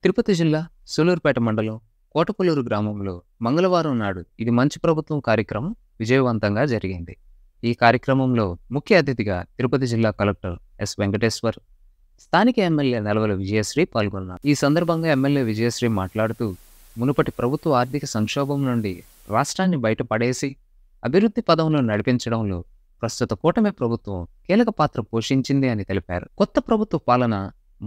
తిరుపతి జిల్లా సూలూరుపేట మండలం కోటకొల్లూరు గ్రామంలో మంగళవారం నాడు ఇది మంచి ప్రభుత్వం కార్యక్రమం విజయవంతంగా జరిగింది. ఈ కార్యక్రమంలో ముఖ్య అతిథిగా తిరుపతి జిల్లా కలెక్టర్ ఎస్ వెంకటేశ్వర్, స్థానిక ఎమ్మెల్యే నెలవల విజయశ్రీ పాల్గొన్నారు. ఈ సందర్భంగా ఎమ్మెల్యే విజయశ్రీ మాట్లాడుతూ, మునుపటి ప్రభుత్వ ఆర్థిక సంక్షోభం నుండి రాష్ట్రాన్ని బయటపడేసి అభివృద్ధి పదంలో నడిపించడంలో ప్రస్తుత కూటమి ప్రభుత్వం కీలక పాత్ర పోషించింది అని తెలిపారు. కొత్త ప్రభుత్వ పాలన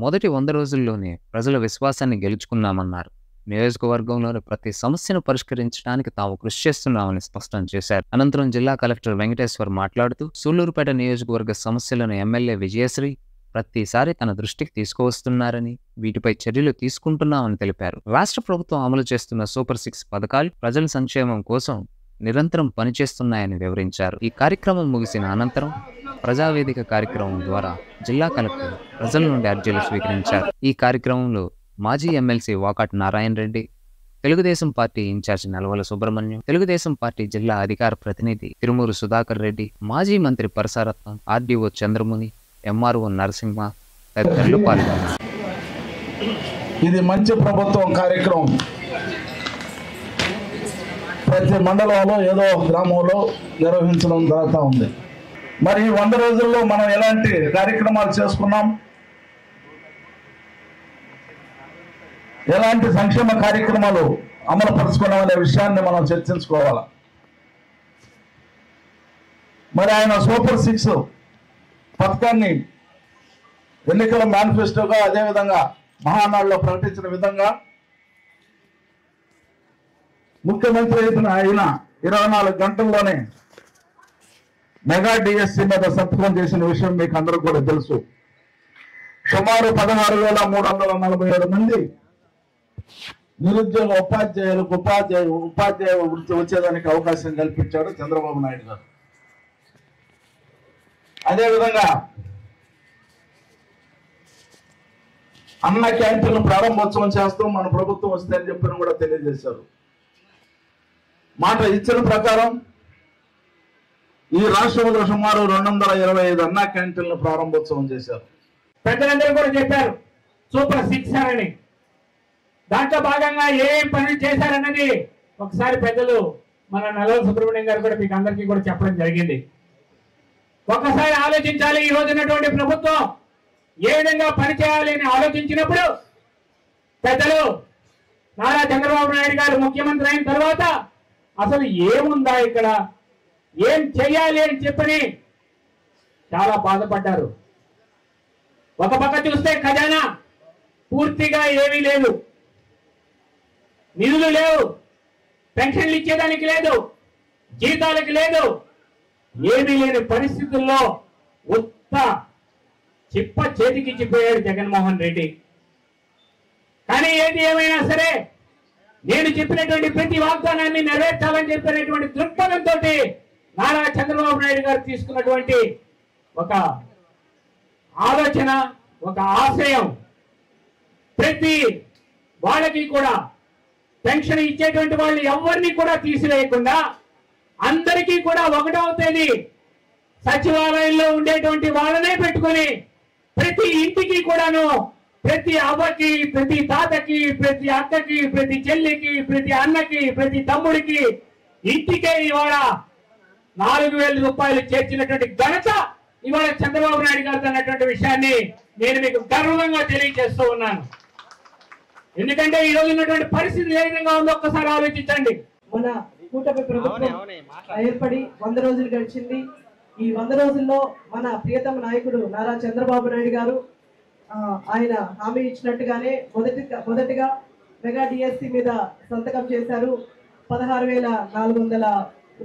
మొదటి 100 రోజుల్లోనే ప్రజల విశ్వాసాన్ని గెలుచుకున్నామన్నారు. నియోజకవర్గంలోని ప్రతి సమస్యను పరిష్కరించడానికి తాము కృషి చేస్తున్నామని స్పష్టం చేశారు. అనంతరం జిల్లా కలెక్టర్ వెంకటేశ్వర్ మాట్లాడుతూ, సూళ్లూరుపేట నియోజకవర్గ సమస్యలను ఎమ్మెల్యే విజయశ్రీ ప్రతిసారి తన దృష్టికి తీసుకువస్తున్నారని, వీటిపై చర్యలు తీసుకుంటున్నామని తెలిపారు. రాష్ట్ర ప్రభుత్వం అమలు చేస్తున్న సూపర్ 6 పథకాలు ప్రజల సంక్షేమం కోసం నిరంతరం పనిచేస్తున్నాయని వివరించారు. ఈ కార్యక్రమం ముగిసిన అనంతరం ప్రజావేదిక కార్యక్రమం ద్వారా జిల్లా కలెక్టర్ ప్రజల నుండి అర్జీలు స్వీకరించారు. ఈ కార్యక్రమంలో మాజీ MLC Vakati Narayana Reddy, Telugu Desam party in charge Nelavala Subrahmanyam, Telugu Desam party జిల్లా అధికార ప్రతినిధి తిరుమూరు సుధాకర్ రెడ్డి, మాజీ మంత్రి పరసారత్నం, ఆర్డీఓ చంద్రముని, ఎంఆర్ఓ నరసింహ తదితరులు పాల్గొన్నారు. ఇది మంచి ప్రభుత్వం కార్యక్రమం. ప్రతి మండలంలో ఏదో గ్రామంలో నిర్వహించడం జరుగుతూ ఉంది. మరి ఈ 100 రోజుల్లో మనం ఎలాంటి కార్యక్రమాలు చేసుకున్నాం, ఎలాంటి సంక్షేమ కార్యక్రమాలు అమలు పరుచుకున్నాం అనే విషయాన్ని మనం చర్చించుకోవాలి. మరి ఆయన సూపర్ 6 పథకాన్ని ఎన్నికల మేనిఫెస్టోగా, అదేవిధంగా మహానాడులో ప్రకటించిన విధంగా ముఖ్యమంత్రి అయిన 24 గంటల్లోనే మెగా డిఎస్సి మీద సంతకం చేసిన విషయం మీకు అందరూ కూడా తెలుసు. సుమారు 16,347 మంది నిరుద్యోగ ఉపాధ్యాయులకు ఉపాధ్యాయ వృత్తి వచ్చేదానికి అవకాశం కల్పించాడు చంద్రబాబు నాయుడు గారు. అదేవిధంగా అన్న క్యాంటీన్లు ప్రారంభోత్సవం చేస్తూ మన ప్రభుత్వం వస్తే అని చెప్పి కూడా తెలియజేశారు. మాట ఇచ్చిన ప్రకారం ఈ రాష్ట్రంలో సుమారు 225 అన్నా క్యాంటీన్లు ప్రారంభోత్సవం చేశారు. పెద్దలందరూ కూడా చెప్పారు సూపర్ 6 అని. దాంట్లో భాగంగా ఏం పనులు చేశారన్నది ఒకసారి పెద్దలు మన నెలవల సుబ్రహ్మణ్యం గారు కూడా మీకు అందరికీ కూడా చెప్పడం జరిగింది. ఒక్కసారి ఆలోచించాలి, ఈ రోజు ఉన్నటువంటి ప్రభుత్వం ఏ విధంగా పనిచేయాలి అని ఆలోచించినప్పుడు పెద్దలు నారా చంద్రబాబు నాయుడు గారు ముఖ్యమంత్రి అయిన తర్వాత అసలు ఏముందా ఇక్కడ, ఏం చెయ్యాలి అని చెప్పని చాలా బాధపడ్డారు. ఒక పక్క చూస్తే ఖజానా పూర్తిగా ఏమీ లేదు, నిధులు లేవు, పెన్షన్లు ఇచ్చేదానికి లేదు, జీతాలకు లేదు, ఏమీ లేని పరిస్థితుల్లో ఉత్త చిప్ప చేతికిచ్చిపోయాడు జగన్మోహన్ రెడ్డి. కానీ ఏది ఏమైనా సరే నేను చెప్పినటువంటి ప్రతి వాగ్దానాన్ని నెరవేర్చాలని చెప్పినటువంటి దృక్పథంతో నారా చంద్రబాబు నాయుడు గారు తీసుకున్నటువంటి ఒక ఆలోచన, ఒక ఆశయం, ప్రతి వాళ్ళకి కూడా పెన్షన్ ఇచ్చేటువంటి వాళ్ళు ఎవరిని కూడా తీసివేయకుండా అందరికీ కూడా 1వ తేదీ సచివాలయంలో ఉండేటువంటి వాళ్ళనే పెట్టుకొని ప్రతి ఇంటికి కూడాను, ప్రతి అవ్వకి, ప్రతి తాతకి, ప్రతి అక్కకి, ప్రతి చెల్లికి, ప్రతి అన్నకి, ప్రతి తమ్ముడికి ఇంటికే ఇవాళ 4,000 రూపాయలు చేర్చినటువంటి ఘనత ఇవాళ చంద్రబాబు నాయుడు గారు అన్నటువంటి విషయాన్ని నేను మీకు గర్వంగా తెలియజేస్తూ ఉన్నాను. ఎందుకంటే ఈ రోజు ఉన్నటువంటి పరిస్థితి ఏ విధంగా ఉందో ఒక్కసారి ఆలోచించండి. మన కూటమి ప్రభుత్వం ఏర్పడి 100 రోజులు గడిచింది. ఈ 100 రోజుల్లో మన ప్రియతమ నాయకుడు నారా చంద్రబాబు నాయుడు గారు ఆయన హామీ ఇచ్చినట్టుగానే మొదటిగా మెగా డిఎస్సి మీద సంతకం చేశారు. 16,400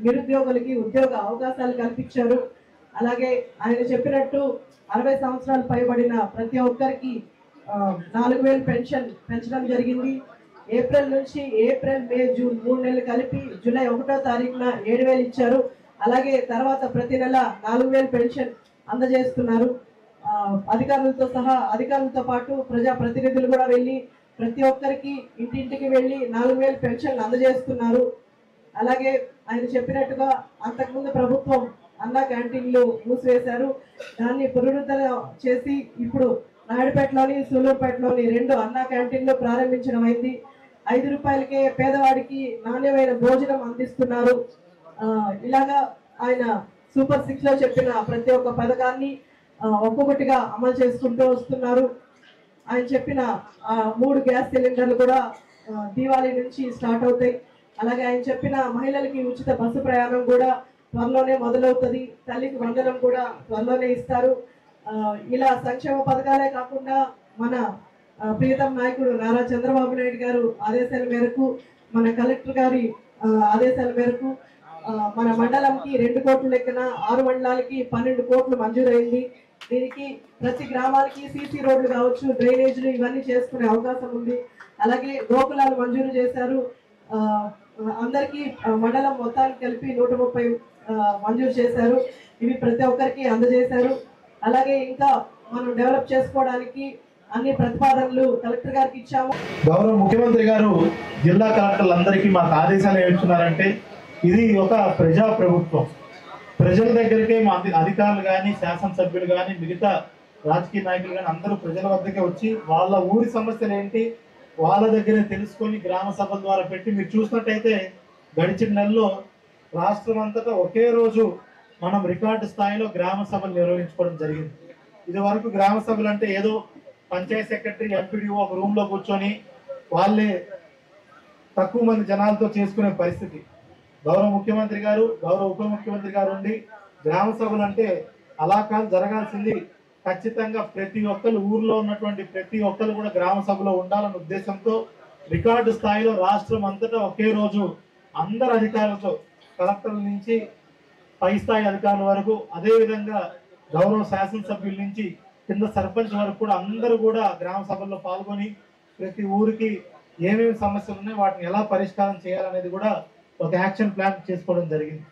నిరుద్యోగులకి ఉద్యోగ అవకాశాలు కల్పించారు. అలాగే ఆయన చెప్పినట్టు 60 సంవత్సరాలు పైబడిన ప్రతి ఒక్కరికి 4,000 పెన్షన్ పెంచడం జరిగింది. ఏప్రిల్ నుంచి మే, జూన్ 3 నెలలు కలిపి జూలై 1వ తారీఖున 7,000 ఇచ్చారు. అలాగే తర్వాత ప్రతి నెల 4,000 పెన్షన్ అందజేస్తున్నారు. అధికారులతో పాటు ప్రజా ప్రతినిధులు కూడా వెళ్ళి ప్రతి ఒక్కరికి ఇంటింటికి వెళ్ళి 4,000 పెన్షన్ అందజేస్తున్నారు. అలాగే ఆయన చెప్పినట్టుగా అంతకుముందు ప్రభుత్వం అన్న క్యాంటీన్లు మూసివేశారు. దాన్ని పునరుద్ధరణ చేసి ఇప్పుడు నాయుడుపేటలోని సూలూరుపేటలోని 2 అన్నా క్యాంటీన్లు ప్రారంభించడం అయింది. 5 రూపాయలకే పేదవాడికి నాణ్యమైన భోజనం అందిస్తున్నారు. ఇలాగా ఆయన సూపర్ 6 లో చెప్పిన ప్రతి ఒక్క పథకాన్ని ఒక్కొక్కటిగా అమలు చేసుకుంటూ వస్తున్నారు. ఆయన చెప్పిన 3 గ్యాస్ సిలిండర్లు కూడా దీవాళీ నుంచి స్టార్ట్ అవుతాయి. అలాగే ఆయన చెప్పిన మహిళలకి ఉచిత బస్సు ప్రయాణం కూడా త్వరలోనే మొదలవుతుంది. తల్లికి వందనం కూడా త్వరలోనే ఇస్తారు. ఇలా సంక్షేమ పథకాలే కాకుండా మన ప్రియతమ నాయకుడు నారా చంద్రబాబు నాయుడు గారు ఆదేశాల మేరకు, మన కలెక్టర్ గారి ఆదేశాల మేరకు మన మండలంకి 2 కోట్ల లెక్కన 6 మండలాలకి 12 కోట్లు మంజూరైంది. దీనికి ప్రతి గ్రామానికి సీసీ రోడ్లు కావచ్చు, డ్రైనేజీలు ఇవన్నీ చేసుకునే అవకాశం ఉంది. అలాగే గోకులాలు మంజూరు చేశారు. అందరికీ మండలం మొత్తానికి కలిపి 130 మంజూరు చేశారు. ఇవి ప్రతి ఒక్కరికి అందజేశారు. అలాగే ఇంకా మనం డెవలప్ చేసుకోవడానికి అన్ని ప్రతిపాదనలు కలెక్టర్ గారికి ఇచ్చాము. గౌరవ ముఖ్యమంత్రి గారు జిల్లా కలెక్టర్లందరికీ మాకు ఆదేశాలు ఏమిస్తున్నారంటే, ఇది ఒక ప్రజా ప్రభుత్వం. ప్రజల దగ్గరికే మా అధికారులు కానీ, శాసనసభ్యులు కానీ, మిగతా రాజకీయ నాయకులు కానీ అందరూ ప్రజల వద్దకే వచ్చి వాళ్ళ ఊరి సమస్యలు ఏంటి వాళ్ళ దగ్గరే తెలుసుకొని గ్రామ సభల ద్వారా పెట్టి, మీరు చూసినట్టయితే గడిచిన నెలలో రాష్ట్రం అంతటా ఒకే రోజు మనం రికార్డు స్థాయిలో గ్రామ సభలు నిర్వహించుకోవడం జరిగింది. ఇది వరకు గ్రామ సభలు అంటే ఏదో పంచాయత్ సెక్రటరీ, ఎంపీడీఓ ఒక రూమ్ లో కూర్చొని వాళ్ళే తక్కువ మంది జనాలతో చేసుకునే పరిస్థితి. గౌరవ ముఖ్యమంత్రి గారు, గౌరవ ఉప ముఖ్యమంత్రి గారు ఉండి గ్రామ సభలు అంటే అలా కాదు, జరగాల్సింది ఖచ్చితంగా ప్రతి ఒక్కరు ఊర్లో ఉన్నటువంటి ప్రతి ఒక్కరు కూడా గ్రామ సభలో ఉండాలన్న ఉద్దేశంతో రికార్డు స్థాయిలో రాష్ట్రం అంతటా ఒకే రోజు అందరు అధికారులతో, కలెక్టర్ల నుంచి పై స్థాయి అధికారుల వరకు, అదేవిధంగా గౌరవ శాసనసభ్యుల నుంచి కింద సర్పంచ్ వరకు కూడా అందరూ కూడా గ్రామ సభల్లో పాల్గొని ప్రతి ఊరికి ఏమేమి సమస్యలు ఉన్నాయి వాటిని ఎలా పరిష్కారం చేయాలనేది కూడా ఒక యాక్షన్ ప్లాన్ చేసుకోవడం జరిగింది.